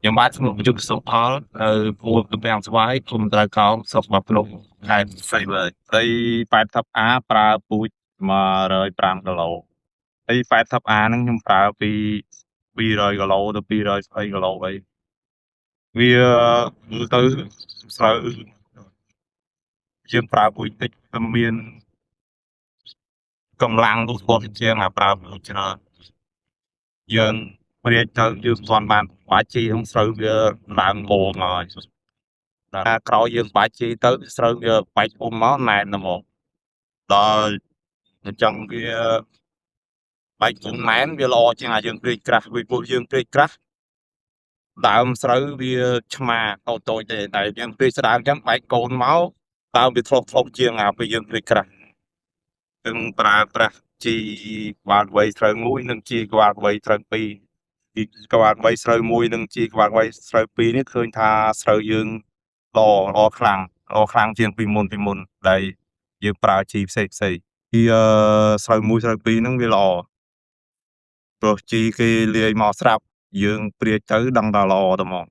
ខ្ញុំបាទខ្ញុំយុទ្ធសុផលនៅភូមិទំពាំងស្វាយឃុំត្រៅកោងស្រុកបាភ្នំខេត្តសីលើដី80A ប្រើពូជ105គីឡូដី80A ហ្នឹងខ្ញុំប្រើពី200គីឡូទៅ220គីឡូអីវាមើលទៅស្រូវយើងប្រើពូជតិចតែមានកម្លាំងទូស្ពតជាងប្រើពូជច្រើនយើងព្រាចទៅយើងមិនទាន់បានបាច់ជីក្នុងស្រូវវាឡើងគោមកហើយដល់ក្រោយយើងបាច់ជីទៅស្រូវវាបាច់ពុំមកណែនតែមកដល់អញ្ចឹងវាបាច់ពុំណែនវាល្អជាងអាយើងព្រាចក្រាស់ពីព្រោះយើងព្រាចក្រាស់ដើមស្រូវវាឆ្មាតូចៗទេតែយើងព្រាចស្ដើងអញ្ចឹងបែកកូនមកដើមវាធ្លុះជាងអាពេលយើងព្រាចក្រាស់នឹងប្រើប្រាស់ជីក្បាលវៃស្រូវមួយនិងជីក្បាលវៃស្រូវពីរជីក្បាលវៃស្រូវមួយនិងជីក្បាលវៃស្រូវពីរនេះឃើញថាស្រូវយើងល្អខ្លាំងជាងពីមុនដែលយើងប្រើជីផ្សេងពីស្រូវមួយស្រូវពីរហ្នឹងវាល្អព្រោះជីគេលាយមកស្រាប់យើងព្រាចទៅដឹងថាល្អតែហ្មង